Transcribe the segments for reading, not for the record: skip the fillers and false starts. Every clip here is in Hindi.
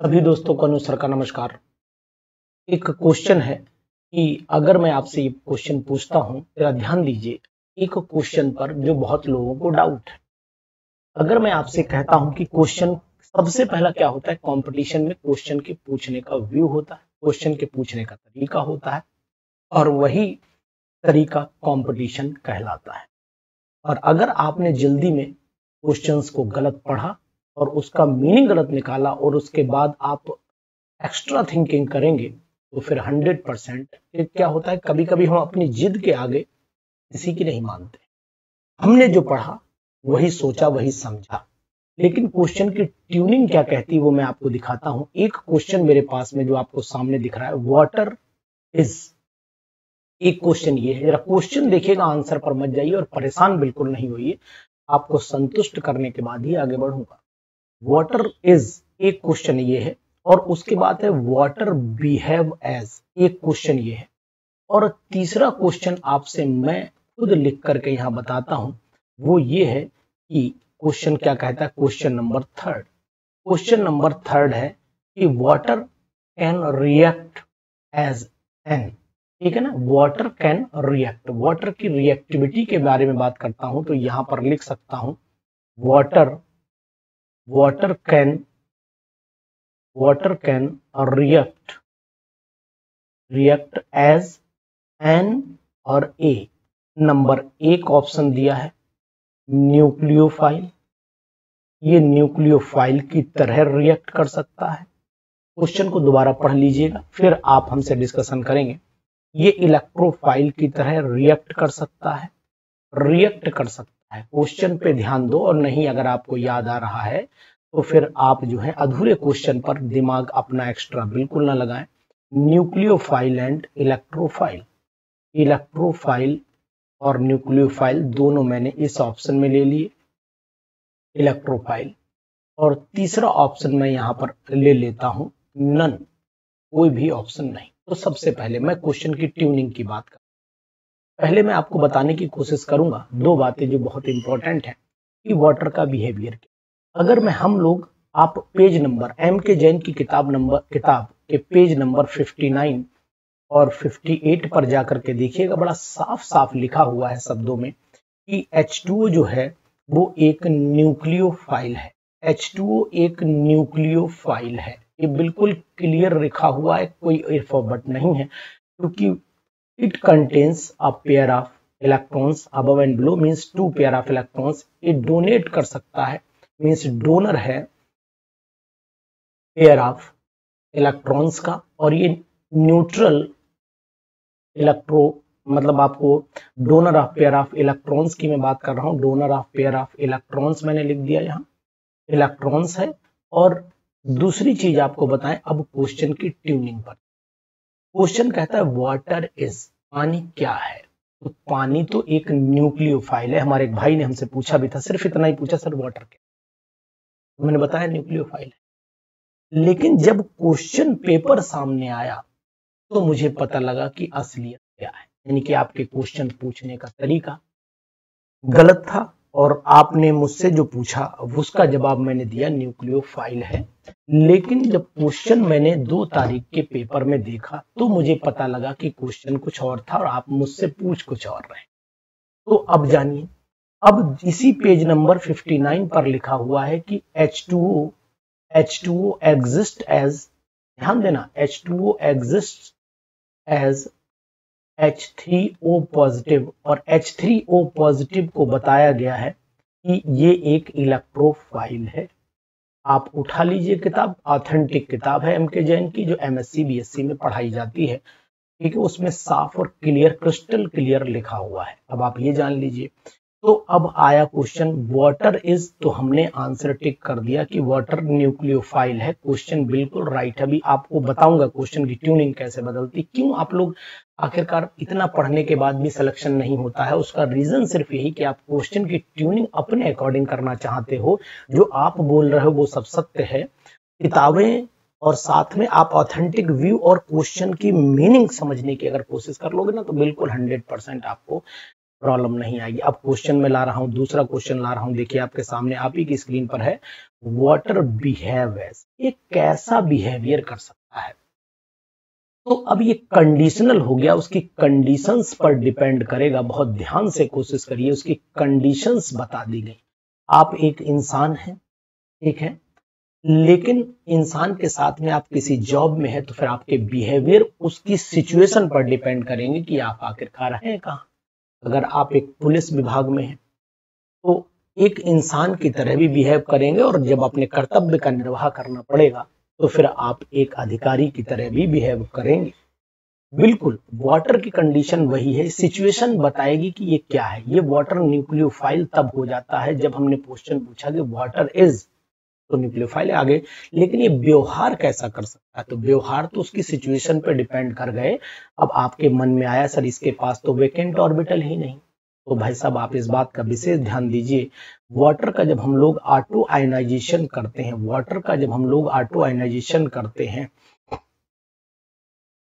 सभी दोस्तों को अनुसर का नमस्कार। एक क्वेश्चन है कि अगर मैं आपसे ये क्वेश्चन पूछता हूं, जरा ध्यान दीजिए। एक क्वेश्चन पर जो बहुत लोगों को डाउट है, अगर मैं आपसे कहता हूं कि क्वेश्चन सबसे पहला क्या होता है, कंपटीशन में क्वेश्चन के पूछने का व्यू होता है, क्वेश्चन के पूछने का तरीका होता है और वही तरीका कंपटीशन कहलाता है। और अगर आपने जल्दी में क्वेश्चंस को गलत पढ़ा और उसका मीनिंग गलत निकाला और उसके बाद आप एक्स्ट्रा थिंकिंग करेंगे तो फिर 100% क्या होता है, कभी कभी हम अपनी जिद के आगे किसी की नहीं मानते। हमने जो पढ़ा वही सोचा वही समझा, लेकिन क्वेश्चन की ट्यूनिंग क्या कहती है वो मैं आपको दिखाता हूं। एक क्वेश्चन मेरे पास में जो आपको सामने दिख रहा है, वाटर इज। एक क्वेश्चन ये है, जरा क्वेश्चन देखिएगा, आंसर पर मत जाइए और परेशान बिल्कुल नहीं होइए। आपको संतुष्ट करने के बाद ही आगे बढ़ूंगा। वाटर इज एक क्वेश्चन ये है और उसके बाद है वाटर बिहेव एज, एक क्वेश्चन ये है। और तीसरा क्वेश्चन आपसे मैं खुद लिख करके यहां बताता हूं, वो ये है कि क्वेश्चन क्या कहता है। Question number third, question number third है कि water can react as an, ठीक है ना। वाटर कैन रिएक्ट, वाटर की रिएक्टिविटी के बारे में बात करता हूं तो यहां पर लिख सकता हूं water water can react as an और ए। नंबर एक ऑप्शन दिया है न्यूक्लियोफाइल, ये न्यूक्लियोफाइल की तरह रिएक्ट कर सकता है। क्वेश्चन को दोबारा पढ़ लीजिएगा फिर आप हमसे डिस्कशन करेंगे। ये इलेक्ट्रोफाइल की तरह रिएक्ट कर सकता है, रिएक्ट कर सकता है। क्वेश्चन पे ध्यान दो, और नहीं अगर आपको याद आ रहा है तो फिर आप जो है अधूरे क्वेश्चन पर दिमाग अपना एक्स्ट्रा बिल्कुल ना लगाएं। न्यूक्लियोफाइल एंड इलेक्ट्रोफाइल, इलेक्ट्रोफाइल और न्यूक्लियोफाइल दोनों मैंने इस ऑप्शन में ले लिए, इलेक्ट्रोफाइल। और तीसरा ऑप्शन मैं यहां पर ले लेता हूं नन, कोई भी ऑप्शन नहीं। तो सबसे पहले मैं क्वेश्चन की ट्यूनिंग की बात कर, पहले मैं आपको बताने की कोशिश करूंगा दो बातें जो बहुत इंपॉर्टेंट है कि वाटर का बिहेवियर क्या। अगर मैं हम लोग आप पेज नंबर एम के जैन की किताब के पेज नंबर 59 और 58 पर जाकर के देखिएगा, बड़ा साफ साफ लिखा हुआ है शब्दों में कि H2O जो है वो एक न्यूक्लियोफाइल है। H2O एक न्यूक्लियोफाइल है, ये बिल्कुल क्लियर लिखा हुआ है, कोई इफ और बट नहीं है, क्योंकि it contains a pair of electrons above and below, means two pair of electrons. ये डोनेट कर सकता है, मीन्स डोनर है पेयर ऑफ इलेक्ट्रॉन्स का। और ये न्यूट्रल इलेक्ट्रो, मतलब आपको donor of pair of electrons की मैं बात कर रहा हूं। Donor of pair of electrons मैंने लिख दिया, यहां इलेक्ट्रॉन्स है। और दूसरी चीज आपको बताएं अब क्वेश्चन की ट्यूनिंग पर। क्वेश्चन कहता है वाटर इज, पानी क्या है। तो पानी तो एक न्यूक्लियोफाइल है। हमारे एक भाई ने हमसे पूछा भी था, सिर्फ इतना ही पूछा, सर वाटर क्या, तो मैंने बताया न्यूक्लियोफाइल है। लेकिन जब क्वेश्चन पेपर सामने आया तो मुझे पता लगा कि असलियत क्या है, यानी कि आपके क्वेश्चन पूछने का तरीका गलत था और आपने मुझसे जो पूछा उसका जवाब मैंने दिया न्यूक्लियोफाइल है। लेकिन जब क्वेश्चन मैंने 2 तारीख के पेपर में देखा तो मुझे पता लगा कि क्वेश्चन कुछ और था और आप मुझसे पूछ कुछ और रहे। तो अब जानिए, अब इसी पेज नंबर 59 पर लिखा हुआ है कि H2O एग्जिस्ट एज, ध्यान देना, H2O exist as H3O positive, और H3O पॉजिटिव को बताया गया है कि ये एक इलेक्ट्रोफाइल है। आप उठा लीजिए किताब, ऑथेंटिक किताब है एम के जैन की, जो MSc BSc में पढ़ाई जाती है, ठीक है। उसमें साफ और क्लियर, क्रिस्टल क्लियर लिखा हुआ है। अब आप ये जान लीजिए। तो अब आया क्वेश्चन वाटर इज, तो हमने आंसर टिक कर दिया कि वाटर न्यूक्लियोफाइल है। क्वेश्चन बिल्कुल राइट है। अभी आपको बताऊंगा क्वेश्चन की ट्यूनिंग कैसे बदलती, क्यों आप लोग आखिरकार इतना पढ़ने के बाद भी सिलेक्शन नहीं होता है। उसका रीजन सिर्फ यही कि आप क्वेश्चन की ट्यूनिंग अपने अकॉर्डिंग करना चाहते हो। जो आप बोल रहे हो वो सब सत्य है, किताबें और साथ में आप ऑथेंटिक व्यू और क्वेश्चन की मीनिंग समझने की अगर कोशिश कर लोगे ना तो बिल्कुल 100% आपको प्रॉब्लम नहीं आएगी। अब क्वेश्चन में ला रहा हूं, दूसरा क्वेश्चन ला रहा हूं, देखिए आपके सामने आप ही की स्क्रीन पर है। वाटर बिहेव एज, ये कैसा बिहेवियर कर सकता है? तो अब ये कंडीशनल हो गया, उसकी कंडीशंस पर डिपेंड करेगा। बहुत ध्यान से कोशिश करिए, उसकी कंडीशंस बता दी गई। आप एक इंसान हैं, ठीक है, लेकिन इंसान के साथ में आप किसी जॉब में है, तो फिर आपके बिहेवियर उसकी सिचुएशन पर डिपेंड करेंगे कि आप आखिरकार हैं कहाँ। अगर आप एक पुलिस विभाग में हैं तो एक इंसान की तरह भी बिहेव करेंगे, और जब अपने कर्तव्य का निर्वाह करना पड़ेगा तो फिर आप एक अधिकारी की तरह भी बिहेव करेंगे। बिल्कुल वाटर की कंडीशन वही है, सिचुएशन बताएगी कि ये क्या है। ये वाटर न्यूक्लियोफाइल तब हो जाता है जब हमने क्वेश्चन पूछा कि वाटर इज, तो न्यूक्लियोफाइल है आगे। लेकिन ये व्यवहार कैसा कर सकता है, तो व्यवहार तो उसकी सिचुएशन पे डिपेंड कर गए। अब आपके मन में आया सर इसके पास तो वेकेंट ऑर्बिटल ही नहीं, तो भाई साहब आप इस बात का विशेष ध्यान दीजिए। वाटर का जब हम लोग ऑटो आयनाइजेशन करते हैं, वाटर का जब हम लोग ऑटो आयनाइजेशन करते हैं,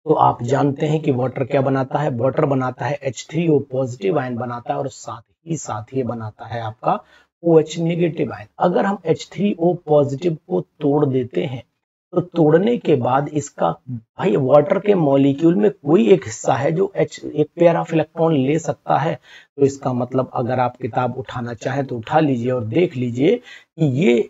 तो आप जानते हैं कि वाटर क्या बनाता है? वाटर बनाता है H3O पॉजिटिव आयन बनाता है, और साथ ही बनाता है आपका OH नेगेटिव आयन। अगर हम H3O पॉजिटिव को तोड़ देते हैं, तो तोड़ने के बाद इसका, भाई वाटर के मॉलिक्यूल में कोई एक हिस्सा है जो एक पेयर ऑफ इलेक्ट्रॉन ले सकता है। तो इसका मतलब अगर आप किताब उठाना चाहें तो उठा लीजिए और देख लीजिए कि ये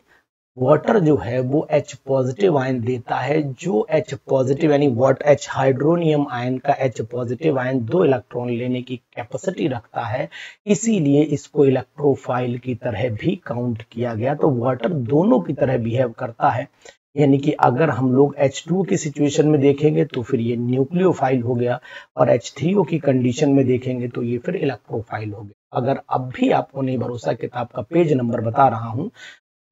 वाटर जो है वो H पॉजिटिव आयन देता है, जो H पॉजिटिव यानी H हाइड्रोनियम आयन का H पॉजिटिव आयन 2 इलेक्ट्रॉन लेने की कैपेसिटी रखता है, इसीलिए इसको इलेक्ट्रोफाइल की तरह भी काउंट किया गया। तो वाटर दोनों की तरह बिहेव करता है, यानी कि अगर हम लोग H2 की सिचुएशन में देखेंगे तो फिर ये न्यूक्लियोफाइल हो गया, और H3O की कंडीशन में देखेंगे तो ये फिर इलेक्ट्रोफाइल हो गया। अगर अब भी आपको नहीं भरोसा, किताब का पेज नंबर बता रहा हूं,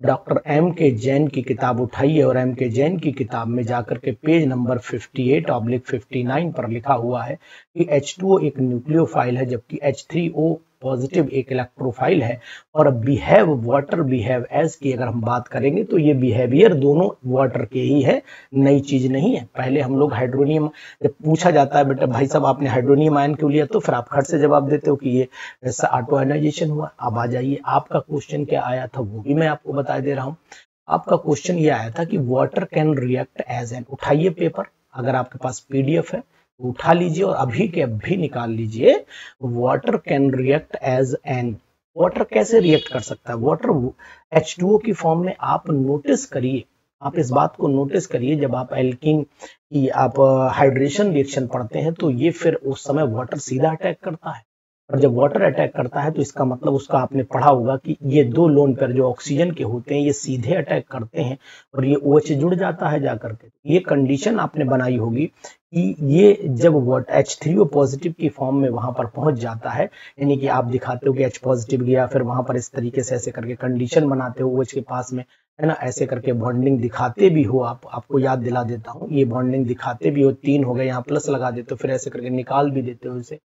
डॉक्टर एम के जैन की किताब उठाइए और एम के जैन की किताब में जाकर के पेज नंबर 58/59 पर लिखा हुआ है कि H2O एक न्यूक्लियोफाइल है, जबकि H3O पॉजिटिव एक इलेक्ट्रोफाइल है। और बिहेव, वाटर बिहेव एज की अगर हम बात करेंगे तो ये बिहेवियर दोनों वाटर के ही है, नई चीज नहीं है। पहले हम लोग हाइड्रोनियम, जब पूछा जाता है बेटा भाई साहब आपने हाइड्रोनियम आयन क्यों लिया, तो फिर आप खट से जवाब देते हो कि ये ऐसा ऑटो आयनाइजेशन हुआ। अब आ जाइए, आपका क्वेश्चन क्या आया था वो भी मैं आपको बता दे रहा हूँ। आपका क्वेश्चन ये आया था कि water can react as an, उठाइए पेपर, अगर आपके पास पीडीएफ है तो उठा लीजिए और अभी के अभी निकाल लीजिए। Water can react as an, water कैसे रिएक्ट कर सकता है? वाटर H2O की फॉर्म में। आप नोटिस करिए, आप इस बात को नोटिस करिए, जब आप एल्कीन की आप हाइड्रेशन रिएक्शन पढ़ते हैं तो ये फिर उस समय वाटर सीधा अटैक करता है, और जब वाटर अटैक करता है तो इसका मतलब उसका आपने पढ़ा होगा कि ये 2 लोन पेयर जो ऑक्सीजन के होते हैं ये सीधे अटैक करते हैं और ये OH जुड़ जाता है जाकर के। ये कंडीशन आपने बनाई होगी कि ये जब H3O पॉजिटिव की फॉर्म में वहां पर पहुंच जाता है, यानी कि आप दिखाते हो कि H पॉजिटिव गया, फिर वहां पर इस तरीके से ऐसे करके कंडीशन बनाते हो OH के पास में, है ना, ऐसे करके बॉन्डिंग दिखाते भी हो। आपको याद दिला देता हूँ, ये बॉन्डिंग दिखाते भी हो, 3 हो गए, यहाँ प्लस लगा देते हो, फिर ऐसे करके निकाल भी देते हो इसे।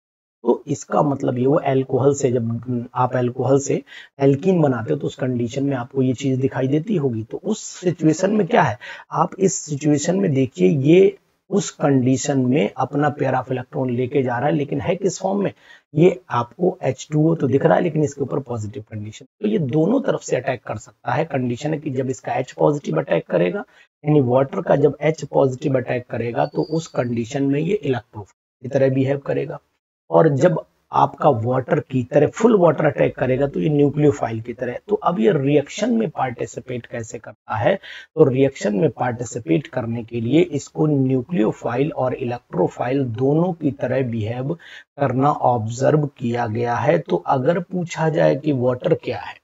तो इसका मतलब ये, वो अल्कोहल से, जब आप अल्कोहल से एल्कीन बनाते हो तो उस कंडीशन में आपको ये चीज दिखाई देती होगी। तो उस सिचुएशन में क्या है, आप इस सिचुएशन में देखिए, ये उस कंडीशन में अपना पेयर ऑफ इलेक्ट्रॉन लेके जा रहा है, लेकिन है किस फॉर्म में? ये आपको H2O तो दिख रहा है, लेकिन इसके ऊपर पॉजिटिव कंडीशन, तो ये दोनों तरफ से अटैक कर सकता है। कंडीशन है कि जब इसका H पॉजिटिव अटैक करेगा, यानी वाटर का जब H पॉजिटिव अटैक करेगा तो उस कंडीशन में ये इलेक्ट्रोफाइल की तरह बिहेव करेगा, और जब आपका वाटर की तरह फुल वाटर अटैक करेगा तो ये न्यूक्लियोफाइल की तरह। तो अब ये रिएक्शन में पार्टिसिपेट कैसे करता है? तो रिएक्शन में पार्टिसिपेट करने के लिए इसको न्यूक्लियोफाइल और इलेक्ट्रोफाइल दोनों की तरह बिहेव करना ऑब्जर्व किया गया है। तो अगर पूछा जाए कि वाटर क्या है,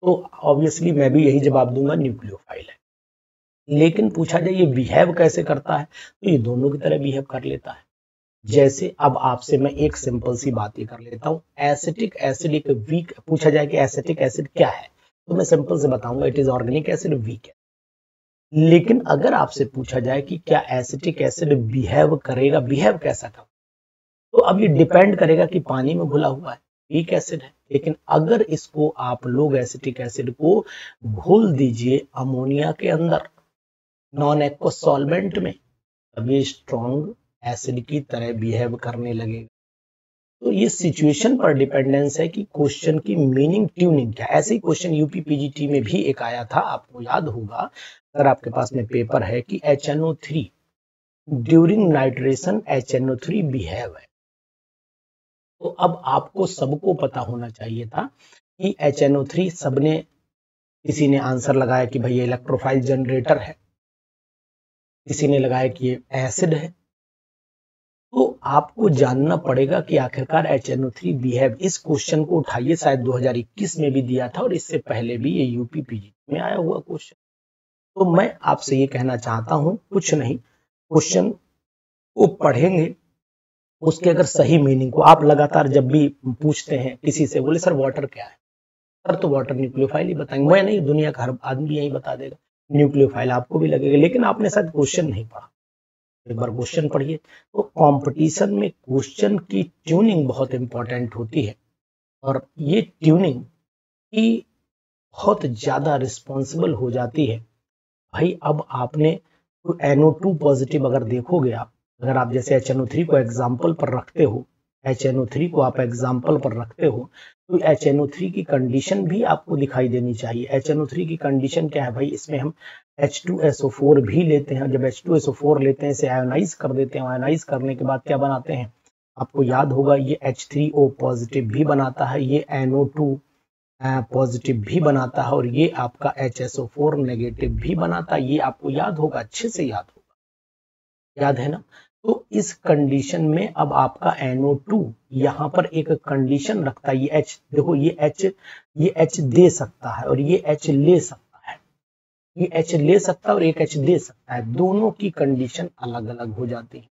तो ऑब्वियसली मैं भी यही जवाब दूंगा, न्यूक्लियोफाइल है। लेकिन पूछा जाए ये बिहेव कैसे करता है, तो ये दोनों की तरह बिहेव कर लेता है। जैसे अब आपसे मैं एक सिंपल सी बात ये कर लेता हूं, एसिटिक एसिड एक वीक, पूछा जाए कि एसिटिक एसिड क्या है, तो मैं सिंपल से बताऊंगा it is organic acid, weak है। लेकिन अगर आपसे पूछा जाए कि क्या एसिटिक एसिड बिहेव करेगा, बिहेव कैसा कर, तो अब ये डिपेंड करेगा कि पानी में घुला हुआ है, वीक एसिड है। लेकिन अगर इसको आप लोग एसिटिक एसिड को घोल दीजिए अमोनिया के अंदर, नॉन एक्वस सॉल्वेंट में, तब ये स्ट्रॉन्ग एसिड की तरह बिहेव करने लगेगा। तो ये सिचुएशन पर डिपेंडेंस है कि क्वेश्चन की मीनिंग ट्यूनिंग क्या। ऐसे ही क्वेश्चन यूपी पीजीटी में भी एक आया था, आपको याद होगा अगर आपके पास में पेपर है, कि HNO3 during nitration HNO3 behave है। तो अब आपको सबको पता होना चाहिए था कि HNO3 सबने, किसी ने आंसर लगाया कि भाई ये इलेक्ट्रोफाइल जनरेटर है, किसी ने लगाया कि ये एसिड है। तो आपको जानना पड़ेगा कि आखिरकार HNO3 बिहेव, इस क्वेश्चन को उठाइए, शायद 2021 में भी दिया था और इससे पहले भी ये यूपी पीजीटी में आया हुआ क्वेश्चन। तो मैं आपसे ये कहना चाहता हूं, कुछ नहीं, क्वेश्चन को पढ़ेंगे, उसके अगर सही मीनिंग को आप लगातार जब भी पूछते हैं किसी से, बोले सर वाटर क्या है, सर तो वाटर न्यूक्लियोफाइल ही बताएंगे। मैं नहीं, दुनिया का हर आदमी यही बता देगा, न्यूक्लियोफाइल आपको भी लगेगा, लेकिन आपने शायद क्वेश्चन नहीं पढ़ा। एक बार क्वेश्चन पढ़िए। तो कंपटीशन में क्वेश्चन की ट्यूनिंग बहुत इंपॉर्टेंट होती है, और ये ट्यूनिंग की बहुत ज्यादा रिस्पॉन्सिबल हो जाती है। भाई अब आपने NO2 पॉजिटिव अगर देखोगे आप, अगर आप जैसे HNO3 को एग्जाम्पल पर रखते हो, HNO3 को आप एग्जाम्पल पर रखते हो, तो HNO3 की कंडीशन भी आपको दिखाई देनी चाहिए। HNO3 की कंडीशन क्या है भाई, इसमें हम H2SO4 भी लेते हैं। जब H2SO4 लेते हैं, इसे आयोनाइज कर देते हैं, आयोनाइज करने के बाद क्या बनाते हैं, आपको याद होगा ये H3O पॉजिटिव भी बनाता है, ये NO2 पॉजिटिव भी बनाता है, और ये आपका HSO4 नेगेटिव भी बनाता है। ये आपको याद होगा, अच्छे से याद होगा, याद है ना। तो इस कंडीशन में अब आपका NO2 यहां पर एक कंडीशन रखता है, ये H देखो, ये H दे सकता है और ये H ले सकता है, ये H ले सकता है और एक H दे सकता है, दोनों की कंडीशन अलग अलग हो जाती है।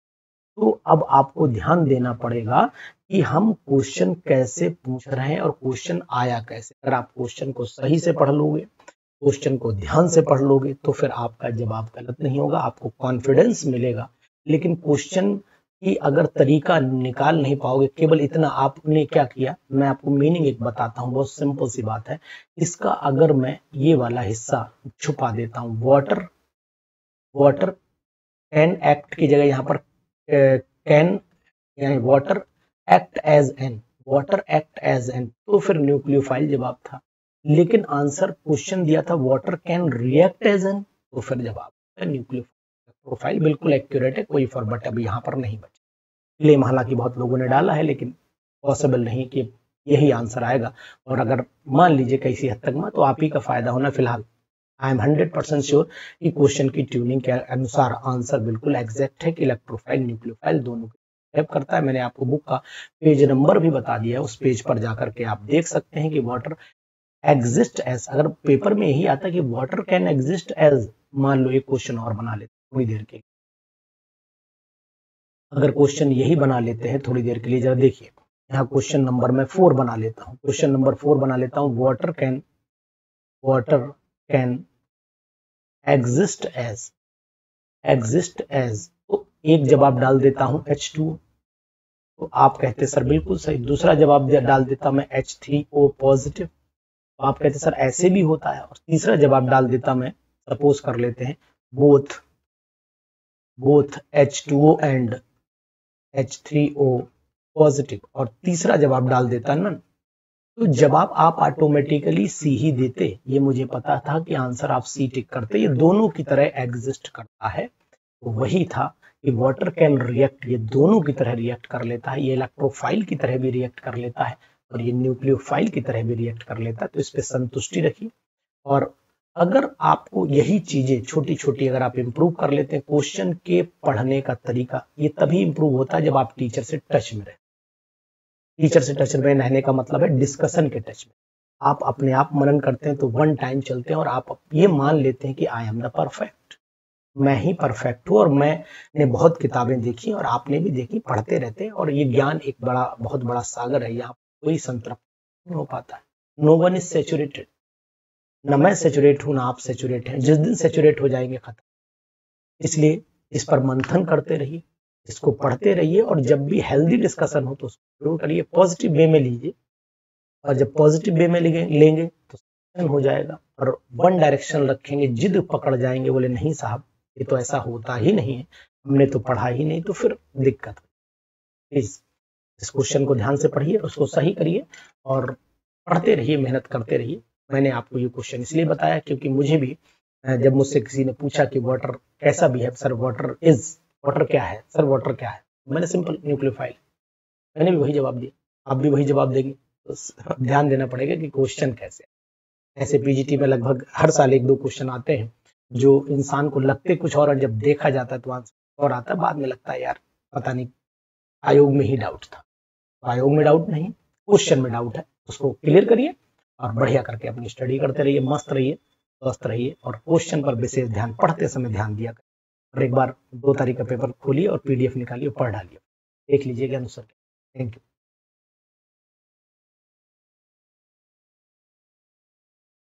तो अब आपको ध्यान देना पड़ेगा कि हम क्वेश्चन कैसे पूछ रहे हैं और क्वेश्चन आया कैसे। अगर आप क्वेश्चन को सही से पढ़ लोगे, क्वेश्चन को ध्यान से पढ़ लोगे, तो फिर आपका जवाब गलत नहीं होगा, आपको कॉन्फिडेंस मिलेगा। लेकिन क्वेश्चन की अगर तरीका निकाल नहीं पाओगे, केवल इतना आपने क्या किया, मैं आपको मीनिंग एक बताता हूं, बहुत सिंपल सी बात है। इसका अगर मैं ये वाला हिस्सा छुपा देता हूं, वाटर कैन एक्ट की जगह यहां पर कैन, यानी water act as an, water act as an, तो फिर न्यूक्लियोफाइल जवाब था। लेकिन आंसर क्वेश्चन दिया था water can react as an, तो फिर जवाब है न्यूक्लियोफाइल। प्रोफाइल बिल्कुल एक्यूरेट है, कोई फॉर्मेट अब यहाँ पर नहीं बचा। क्लेम हालांकि बहुत लोगों ने डाला है, लेकिन पॉसिबल नहीं कि यही आंसर आएगा। और अगर मान लीजिए किसी हद तक में, तो आप ही का फायदा होना। फिलहाल आई एम 100% श्योर कि क्वेश्चन की ट्यूनिंग के अनुसार आंसर बिल्कुल एग्जैक्ट है कि इलेक्ट्रोफाइल न्यूक्लियोफाइल दोनों हेल्प करता है। मैंने आपको बुक का पेज नंबर भी बता दिया है, उस पेज पर जाकर के आप देख सकते हैं कि वाटर एग्जिस्ट एज, अगर पेपर में यही आता है कि वाटर कैन एग्जिस्ट एज, मान लो एक क्वेश्चन और बना लेते थोड़ी देर के, अगर क्वेश्चन यही बना लेते हैं थोड़ी देर के लिए, जरा देखिए यहाँ क्वेश्चन नंबर मैं 4 बना लेता हूँ, क्वेश्चन नंबर 4 बना लेता हूँ, वाटर कैन एग्जिस्ट एज, तो एक जवाब डाल देता हूं H2, तो आप कहते सर बिल्कुल सही। दूसरा जवाब डाल देता मैं H3O पॉजिटिव, तो आप कहते सर ऐसे भी होता है। और तीसरा जवाब डाल देता मैं, सपोज कर लेते हैं, both H2O and H3O positive, और तीसरा जवाब डाल देता नन, तो जवाब आप ऑटोमेटिकली सी ही देते। ये मुझे पता था कि आंसर आप सी टिक करते, ये दोनों की तरह एग्जिस्ट करता है। तो वही था कि वाटर कैन रिएक्ट, ये दोनों की तरह रिएक्ट कर लेता है, ये इलेक्ट्रोफाइल की तरह भी रिएक्ट कर लेता है और ये न्यूक्लियोफाइल की तरह भी रिएक्ट कर लेता है। तो इस पे संतुष्टि रखिए, और अगर आपको यही चीजें छोटी छोटी अगर आप इंप्रूव कर लेते हैं, क्वेश्चन के पढ़ने का तरीका ये तभी इंप्रूव होता है जब आप टीचर से टच में रहे। टीचर से टच में रहने का मतलब है डिस्कशन के टच में। आप अपने आप मनन करते हैं तो वन टाइम चलते हैं और आप ये मान लेते हैं कि आई एम द परफेक्ट, मैं ही परफेक्ट हूँ, और मैंने बहुत किताबें देखी और आपने भी देखी, पढ़ते रहते हैं। और ये ज्ञान एक बहुत बड़ा सागर है, यहाँ कोई संतृप्त नहीं हो पाता है। नो वन इज सेचुरेटेड, न मैं सेचुरेट हूं ना आप सेचुरेट हैं, जिस दिन सेचुरेट हो जाएंगे खत्म। इसलिए इस पर मंथन करते रहिए, इसको पढ़ते रहिए, और जब भी हेल्दी डिस्कशन हो तो उसको जरूर करिए, पॉजिटिव वे में लीजिए, और जब पॉजिटिव वे में लेंगे तो हो जाएगा। और वन डायरेक्शन रखेंगे, जिद पकड़ जाएंगे, बोले नहीं साहब ये तो ऐसा होता ही नहीं है, हमने तो पढ़ा ही नहीं, तो फिर दिक्कत। प्लीज इस क्वेश्चन को ध्यान से पढ़िए, उसको सही करिए और पढ़ते रहिए, मेहनत करते रहिए। मैंने आपको ये क्वेश्चन इसलिए बताया क्योंकि मुझे भी जब मुझसे किसी ने पूछा कि वाटर कैसा बिहेव, सर वाटर क्या है, सर वाटर क्या है, मैंने सिंपल न्यूक्लियोफाइल, मैंने भी वही जवाब दिया, आप भी वही जवाब देंगे। तो ध्यान देना पड़ेगा कि क्वेश्चन कैसे। ऐसे पीजीटी में लगभग हर साल 1-2 क्वेश्चन आते हैं जो इंसान को लगते कुछ और जब देखा जाता है तो आंसर और आता है, बाद में लगता है यार पता नहीं आयोग में ही डाउट था। आयोग में डाउट नहीं, क्वेश्चन में डाउट है, उसको क्लियर करिए और बढ़िया करके अपनी स्टडी करते रहिए, मस्त रहिए, स्वस्थ रहिए और क्वेश्चन पर विशेष ध्यान, पढ़ते समय ध्यान दिया करिए। और एक बार 2 तारीख का पेपर खोलिए और पीडीएफ निकालिए, पढ़ डालिए, देख लीजिएगा आंसर। Thank you.